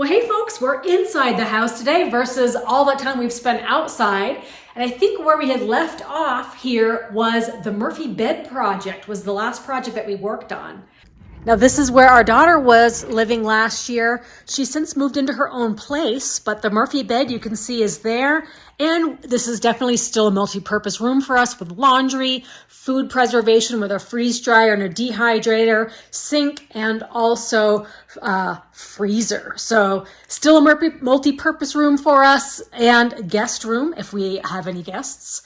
Well, hey folks, we're inside the house today versus all the time we've spent outside. And I think where we had left off here was the Murphy bed project, was the last project that we worked on. Now this is where our daughter was living last year. She's since moved into her own place, but the Murphy bed you can see is there. And this is definitely still a multi-purpose room for us with laundry, food preservation with a freeze dryer and a dehydrator, sink, and also freezer. So still a multi-purpose room for us, and guest room if we have any guests.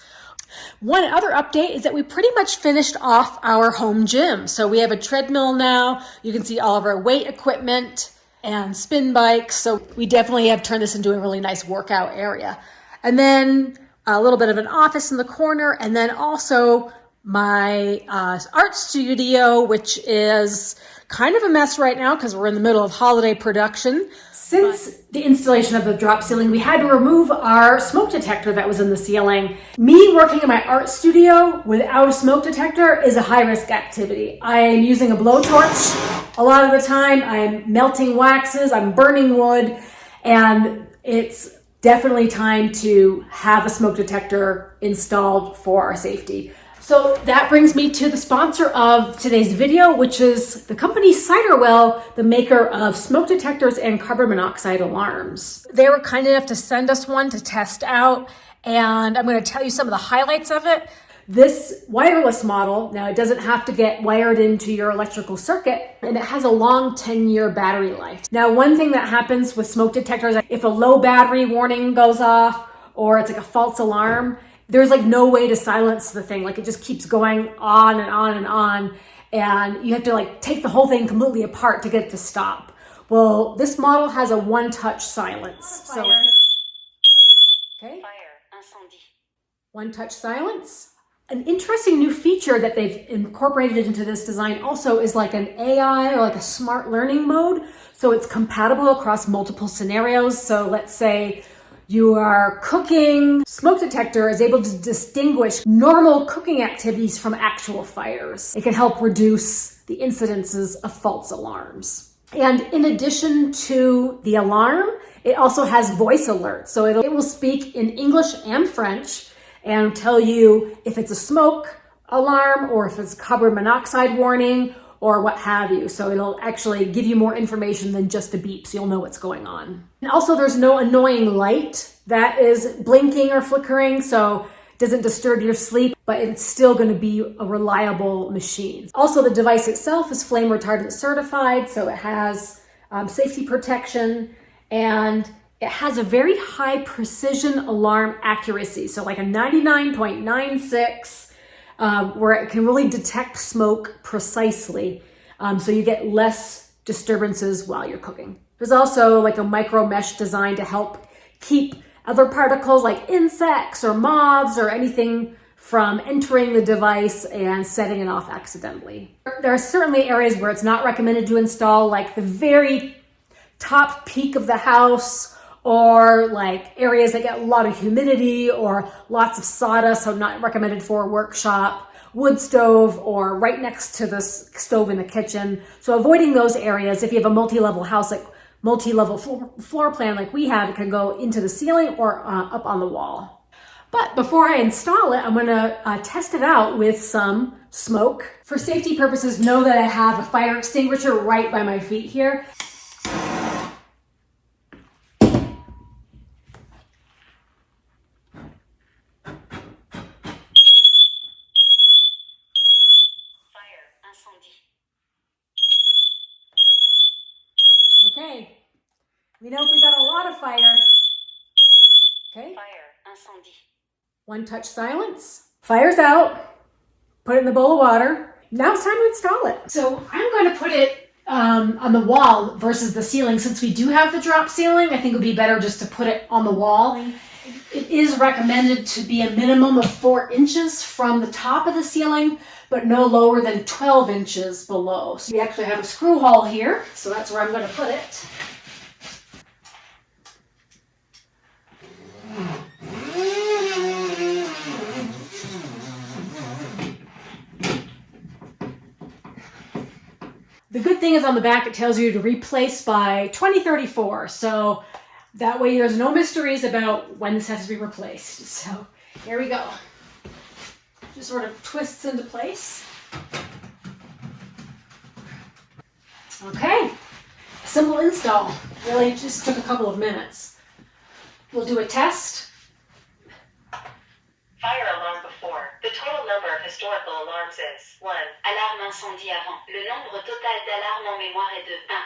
One other update is that we pretty much finished off our home gym. So we have a treadmill now. You can see all of our weight equipment and spin bikes. So we definitely have turned this into a really nice workout area. And then a little bit of an office in the corner. And then also my art studio, which is kind of a mess right now because we're in the middle of holiday production. Since the installation of the drop ceiling, we had to remove our smoke detector that was in the ceiling. Me working in my art studio without a smoke detector is a high-risk activity. I am using a blowtorch a lot of the time. I'm melting waxes, I'm burning wood, and it's definitely time to have a smoke detector installed for our safety. So that brings me to the sponsor of today's video, which is the company Ciderwell, the maker of smoke detectors and carbon monoxide alarms. They were kind enough to send us one to test out, and I'm going to tell you some of the highlights of it. This wireless model, now it doesn't have to get wired into your electrical circuit, and it has a long 10-year battery life. Now, one thing that happens with smoke detectors, if a low battery warning goes off or it's like a false alarm, there's like no way to silence the thing. Like it just keeps going on and on and on. And you have to like take the whole thing completely apart to get it to stop. Well, this model has a one-touch silence. So, okay. Fire, incendie. One-touch silence. An interesting new feature that they've incorporated into this design also is like an AI or like a smart learning mode. So it's compatible across multiple scenarios. So let's say you are cooking, smoke detector is able to distinguish normal cooking activities from actual fires. It can help reduce the incidences of false alarms. And in addition to the alarm, it also has voice alerts. So it will speak in English and French and tell you if it's a smoke alarm or if it's carbon monoxide warning or what have you. So it'll actually give you more information than just a beep, so you'll know what's going on. And also there's no annoying light that is blinking or flickering, so it doesn't disturb your sleep, but it's still gonna be a reliable machine. Also, the device itself is flame retardant certified, so it has safety protection, and it has a very high precision alarm accuracy, so like a 99.96, where it can really detect smoke precisely, so you get less disturbances while you're cooking. There's also like a micro mesh design to help keep other particles like insects or moths or anything from entering the device and setting it off accidentally. There are certainly areas where it's not recommended to install, like the very top peak of the house, or like areas that get a lot of humidity or lots of sawdust, so not recommended for a workshop, wood stove, or right next to the stove in the kitchen. So avoiding those areas. If you have a multi-level house, like multi-level floor plan like we have, it can go into the ceiling or up on the wall. But before I install it, I'm gonna test it out with some smoke. For safety purposes, know that I have a fire extinguisher right by my feet here. Okay, we know if we got a lot of fire. Okay. Fire, incendie. One touch silence. Fire's out. Put it in the bowl of water. Now it's time to install it. So I'm going to put it on the wall versus the ceiling. Since we do have the drop ceiling, I think it would be better just to put it on the wall. It is recommended to be a minimum of 4 inches from the top of the ceiling, but no lower than 12 inches below. So we actually have a screw hole here, so that's where I'm going to put it. The good thing is on the back, it tells you to replace by 2034. So that way there's no mysteries about when this has to be replaced. So here we go. Just sort of twists into place. Okay, simple install. Really just took a couple of minutes. We'll do a test. Fire alarm before. The total number of historical alarms is 1. Alarme incendie avant. Le nombre total d'alarmes en mémoire est de 1.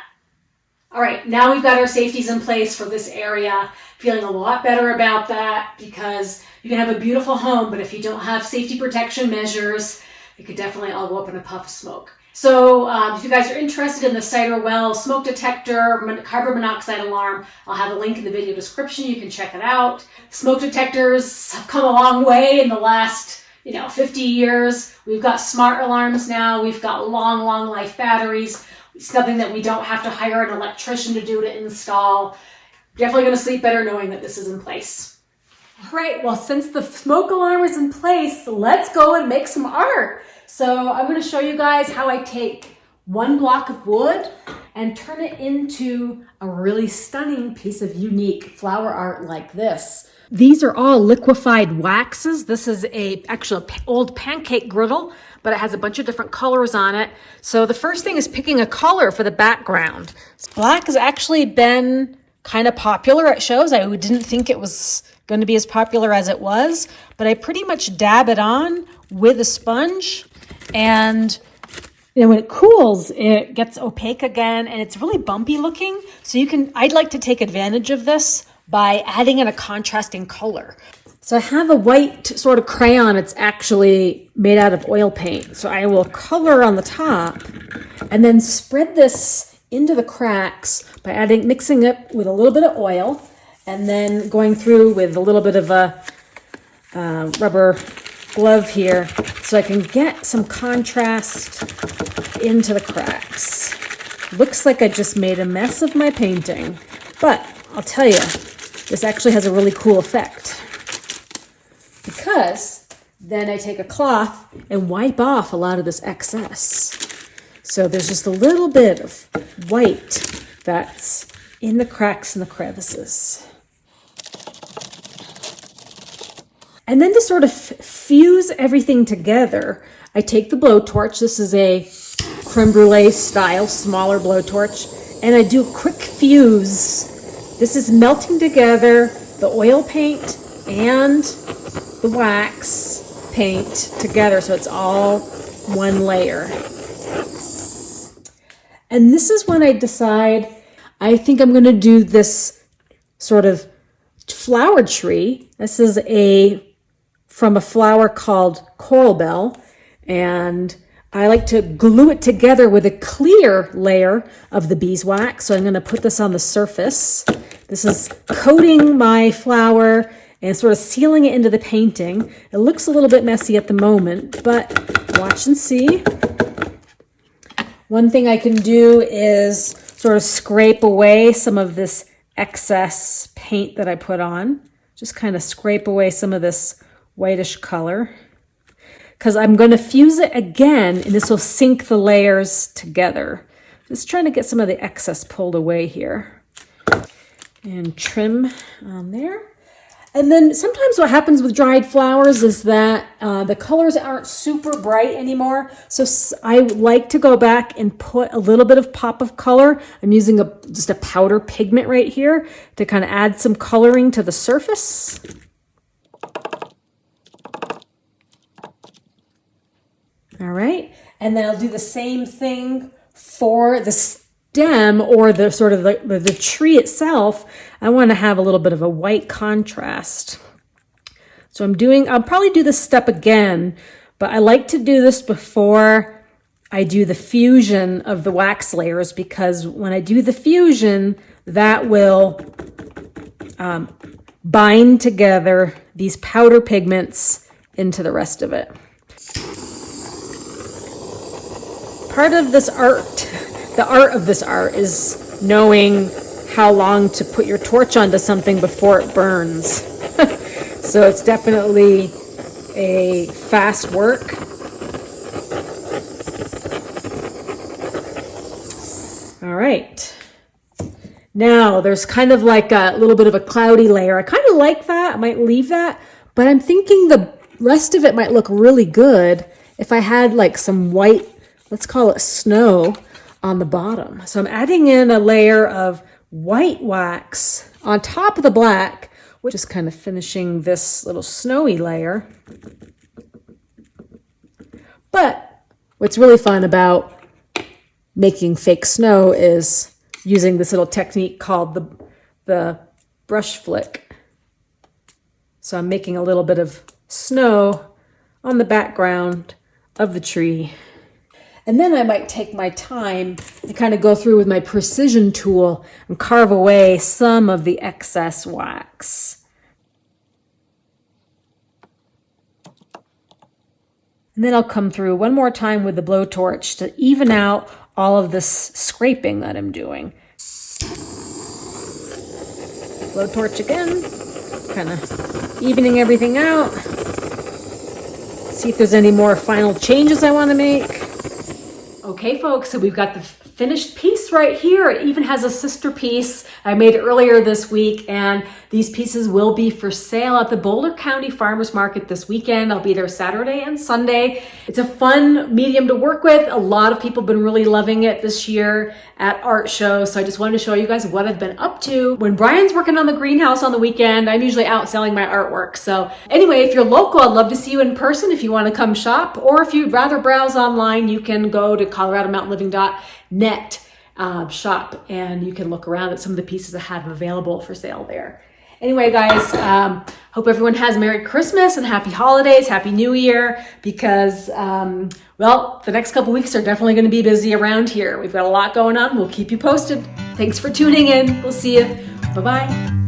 All right, now we've got our safeties in place for this area. Feeling a lot better about that because you can have a beautiful home, but if you don't have safety protection measures, it could definitely all go up in a puff of smoke. So if you guys are interested in the Cider Well smoke detector, carbon monoxide alarm, I'll have a link in the video description. You can check it out. Smoke detectors have come a long way in the last 50 years. We've got smart alarms now. We've got long life batteries. Something that we don't have to hire an electrician to do to install. Definitely going to sleep better knowing that this is in place. All right, well, since the smoke alarm is in place, let's go and make some art. So I'm going to show you guys how I take one block of wood and turn it into a really stunning piece of unique flower art like this. These are all liquefied waxes. This is actually an old pancake griddle, but it has a bunch of different colors on it. So the first thing is picking a color for the background. Black has actually been kind of popular at shows. I didn't think it was going to be as popular as it was, but I pretty much dab it on with a sponge, and when it cools, it gets opaque again, and it's really bumpy looking. So I'd like to take advantage of this by adding in a contrasting color. So I have a white sort of crayon. It's actually made out of oil paint. So I will color on the top and then spread this into the cracks by mixing it with a little bit of oil and then going through with a little bit of a rubber glove here so I can get some contrast into the cracks. Looks like I just made a mess of my painting, but I'll tell you, this actually has a really cool effect because then I take a cloth and wipe off a lot of this excess. So there's just a little bit of white that's in the cracks and the crevices. And then to sort of fuse everything together, I take the blowtorch. This is a creme brulee style, smaller blowtorch, and I do a quick fuse. This is melting together the oil paint and the wax paint together, so it's all one layer. And this is when I decide I think I'm going to do this sort of flower tree. This is from a flower called Coral Bell, and I like to glue it together with a clear layer of the beeswax. So I'm going to put this on the surface. This is coating my flower and sort of sealing it into the painting. It looks a little bit messy at the moment, but watch and see. One thing I can do is sort of scrape away some of this excess paint that I put on. Just kind of scrape away some of this whitish color, because I'm going to fuse it again and this will sink the layers together. Just trying to get some of the excess pulled away here and trim on there. And then sometimes what happens with dried flowers is that the colors aren't super bright anymore. So I like to go back and put a little bit of pop of color. I'm using just a powder pigment right here to kind of add some coloring to the surface. All right, and then I'll do the same thing for the stem or the sort of the tree itself. I want to have a little bit of a white contrast. So I'll probably do this step again, but I like to do this before I do the fusion of the wax layers, because when I do the fusion, that will bind together these powder pigments into the rest of it. Part of this art, the art of this art, is knowing how long to put your torch onto something before it burns. So it's definitely a fast work. right. Now there's kind of like a little bit of a cloudy layer. I kind of like that. I might leave that, but I'm thinking the rest of it might look really good if I had like some white, let's call it snow, on the bottom. So I'm adding in a layer of white wax on top of the black, which is kind of finishing this little snowy layer. But what's really fun about making fake snow is using this little technique called the brush flick. So I'm making a little bit of snow on the background of the tree. And then I might take my time and kind of go through with my precision tool and carve away some of the excess wax. And then I'll come through one more time with the blowtorch to even out all of this scraping that I'm doing. Blowtorch again, kind of evening everything out. See if there's any more final changes I want to make. Okay, folks, so we've got the finished piece right here. It even has a sister piece I made earlier this week, and these pieces will be for sale at the Boulder County Farmers Market this weekend. I'll be there Saturday and Sunday. It's a fun medium to work with. A lot of people have been really loving it this year at art shows, so I just wanted to show you guys what I've been up to. When Brian's working on the greenhouse on the weekend, I'm usually out selling my artwork. So anyway, if you're local, I'd love to see you in person if you want to come shop, or if you'd rather browse online, you can go to coloradomountainliving.net shop, and you can look around at some of the pieces I have available for sale there. Anyway, guys, hope everyone has Merry Christmas and Happy Holidays, Happy New Year, because, well, the next couple weeks are definitely going to be busy around here. We've got a lot going on. We'll keep you posted. Thanks for tuning in. We'll see you. Bye-bye.